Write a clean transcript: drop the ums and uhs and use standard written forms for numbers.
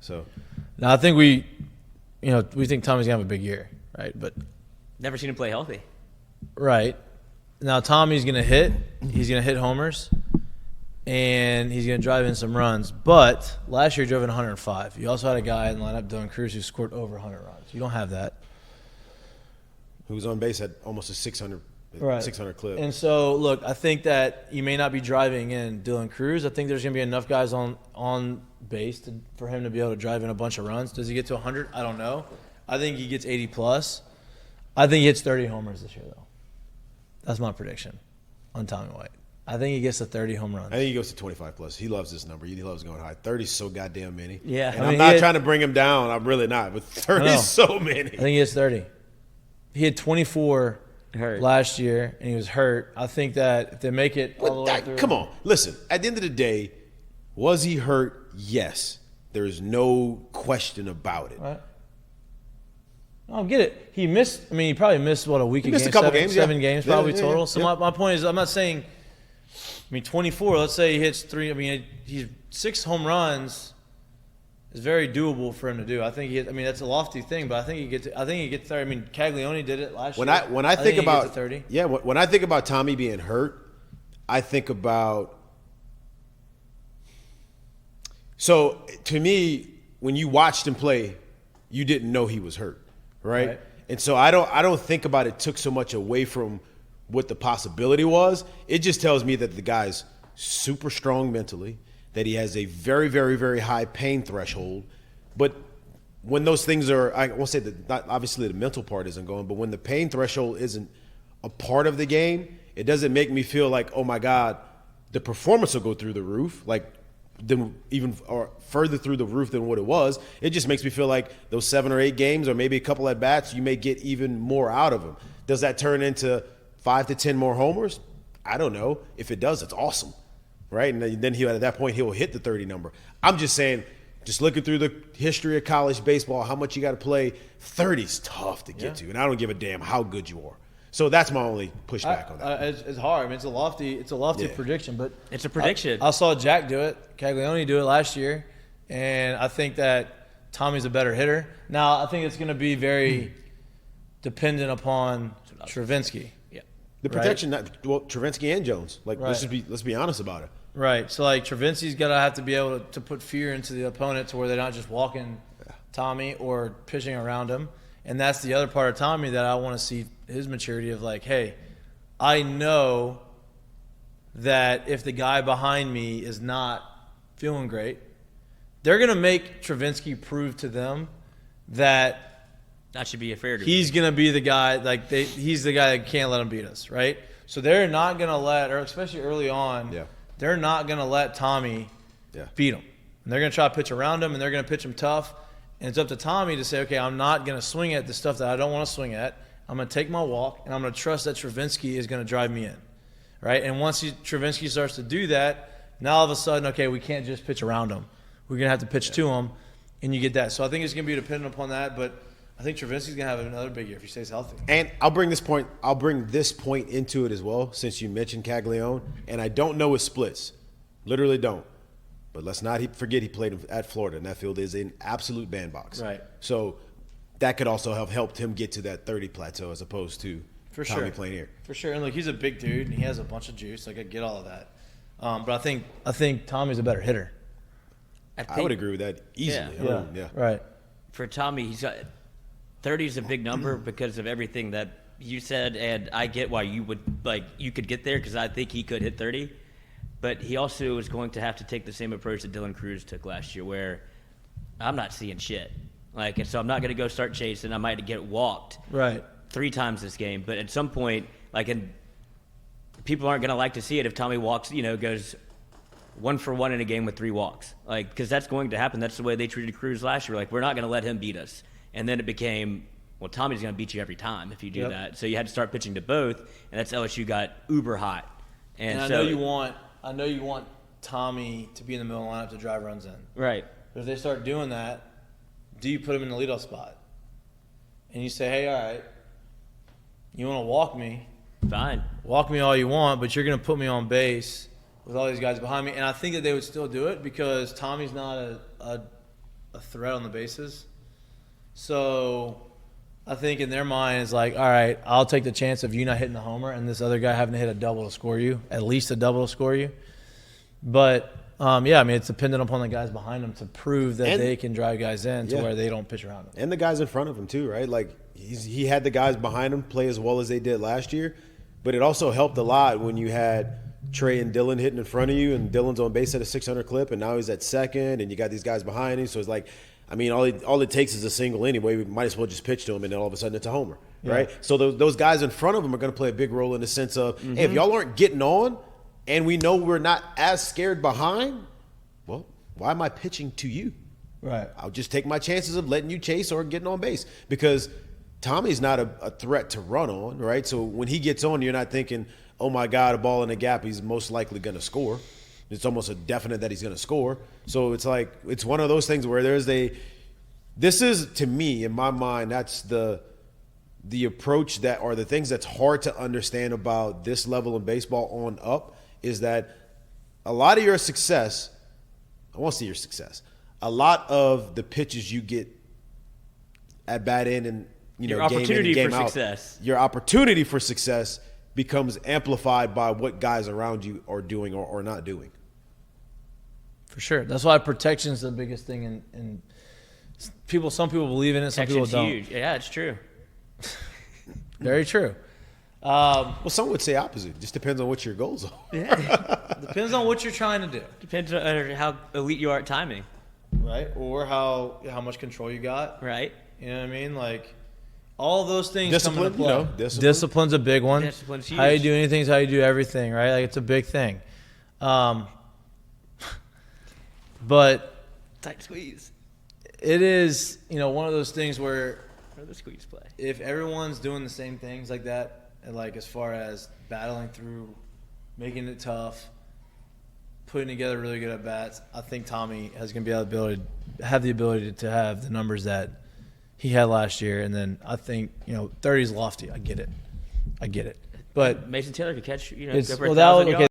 So, now I think we think Tommy's gonna have a big year, right? But Never seen him play healthy. right now, Tommy's gonna hit. He's gonna hit homers, and he's gonna drive in some runs. But last year he drove in 105. You also had a guy in the lineup, Dylan Cruz, who scored over 100 runs. You don't have that. who was on base at almost a 600 clip. And so, look, I think that you may not be driving in Dylan Cruz. I think there's going to be enough guys on base for him to be able to drive in a bunch of runs. Does he get to 100? I don't know. I think he gets 80+. I think he hits 30 homers this year, though. That's my prediction on Tommy White. I think he gets to 30 home runs. I think he goes to 25+. He loves this number. He loves going high. 30 is so goddamn many. Yeah. And I'm not trying to bring him down. I'm really not. But 30 is so many. I think he hits 30. He had 24 last year, and he was hurt. I think that if they make it all the way through. Come on. Listen, at the end of the day, was he hurt? Yes. There's no question about it. Right. No, I get it. He missed. I mean, he probably missed a week. He missed a couple games. Seven games probably total. Yeah. So my point is, I'm not saying. I mean, 24. Let's say he hits 3. I mean, he's 6 home runs. Is very doable for him to do. I think he. I mean, that's a lofty thing, but I think he gets. I think he gets 30. I mean, Caglione did it last year. When I think about 30. Yeah, when I think about Tommy being hurt, I think about. So to me, when you watched him play, you didn't know he was hurt, right? And so I don't think about it took so much away from what the possibility was. It just tells me that the guy's super strong mentally, that he has a very, very, very high pain threshold. But when those things are, I won't say that, not, obviously the mental part isn't going, but when the pain threshold isn't a part of the game, it doesn't make me feel like, oh my God, the performance will go through the roof, like even or further through the roof than what it was. It just makes me feel like those 7 or 8 games or maybe a couple at bats, you may get even more out of them. Does that turn into 5 to 10 more homers? I don't know. If it does, it's awesome. Right? And then at that point, he'll hit the 30 number. I'm just saying, just looking through the history of college baseball, how much you got to play, 30 is tough to get to. And I don't give a damn how good you are. So that's my only pushback on that. It's hard. I mean, it's a lofty prediction, but it's a prediction. I saw Jack do it, Caglione do it last year, and I think that Tommy's a better hitter. Now, I think it's going to be very dependent upon Travinsky. The protection, Travinsky and Jones. Like, let's be honest about it. Right. So, like, Travinsky's got to have to be able to put fear into the opponent to where they're not just walking Tommy or pitching around him. And that's the other part of Tommy that I want to see his maturity of, like, hey, I know that if the guy behind me is not feeling great, they're going to make Travinsky prove to them that should be fair to he's going to be the guy, like he's the guy that can't let him beat us, right? So they're not going to let, or especially early on, they're not going to let Tommy beat him. And they're going to try to pitch around him, and they're going to pitch him tough. And it's up to Tommy to say, okay, I'm not going to swing at the stuff that I don't want to swing at. I'm going to take my walk, and I'm going to trust that Travinsky is going to drive me in, right? And once Travinsky starts to do that, now all of a sudden, okay, we can't just pitch around him. We're going to have to pitch to him, and you get that. So I think it's going to be dependent upon that, but I think Travinsky's going to have another big year if he stays healthy. And I'll bring this point into it as well, since you mentioned Caglione. And I don't know his splits. Literally don't. But let's not forget he played at Florida, and that field is an absolute bandbox. Right. So that could also have helped him get to that 30 plateau as opposed to Tommy playing here. For sure. And look, he's a big dude, and he has a bunch of juice. Like, I get all of that. But I think Tommy's a better hitter. I would agree with that easily. Yeah. Right. For Tommy, he's got – 30 is a big number because of everything that you said, and I get why you could get there because I think he could hit 30. But he also is going to have to take the same approach that Dylan Cruz took last year, where I'm not seeing shit. And so I'm not going to go start chasing. I might get walked 3 times this game. But at some point, and people aren't going to like to see it if Tommy walks, goes 1 for 1 in a game with 3 walks. Because that's going to happen. That's the way they treated Cruz last year. We're not going to let him beat us. And then it became, well, Tommy's going to beat you every time if you do that. So you had to start pitching to both, and that's LSU got uber hot. And I know you want Tommy to be in the middle of the lineup to drive runs in. Right. But if they start doing that, do you put him in the leadoff spot? And you say, hey, all right, you want to walk me? Fine. Walk me all you want, but you're going to put me on base with all these guys behind me. And I think that they would still do it because Tommy's not a a threat on the bases. So I think in their mind it's like, all right, I'll take the chance of you not hitting the homer and this other guy having to hit a double to score you, at least a double to score you. But, yeah, I mean, it's dependent upon the guys behind them to prove that they can drive guys in to where they don't pitch around them. And the guys in front of him too, right? Like he had the guys behind him play as well as they did last year, but it also helped a lot when you had Trey and Dylan hitting in front of you, and Dylan's on base at a 600 clip, and now he's at second, and you got these guys behind him. So it's like, I mean, all it takes is a single anyway. We might as well just pitch to him, and then all of a sudden it's a homer, right? So those guys in front of him are going to play a big role in the sense of, hey, if y'all aren't getting on, and we know we're not as scared behind, well, why am I pitching to you? Right. I'll just take my chances of letting you chase or getting on base, because Tommy's not a threat to run on, right? So when he gets on, you're not thinking, oh my God, a ball in the gap, he's most likely going to score. It's almost a definite that he's going to score. So it's like, it's one of those things where this is, to me, in my mind, that's the approach that, or the things that's hard to understand about this level of baseball on up, is that a lot of your success, I won't say your success, a lot of the pitches you get at bat in and, your game in and opportunity game for out, success. Your opportunity for success becomes amplified by what guys around you are doing or not doing. For sure. That's why protection is the biggest thing. And some people believe in it, some people don't. Huge. Yeah, it's true. Very true. Well, some would say opposite. It just depends on what your goals are. Yeah. Depends on what you're trying to do. Depends on how elite you are at timing. Right? Or how much control you got. Right. You know what I mean? Like, all those things Discipline, come into play. discipline's a big one. Discipline's huge. How you do anything is how you do everything, right? Like, it's a big thing. But Tight squeeze. it is, one of those things where Or the squeeze play. if everyone's doing the same things like that, and like as far as battling through, making it tough, putting together really good at bats, I think Tommy has going to be able to have the ability to have the numbers that he had last year. And then I think 30 is lofty. I get it, but Mason Taylor could catch, it's go for well, 1,000 yards.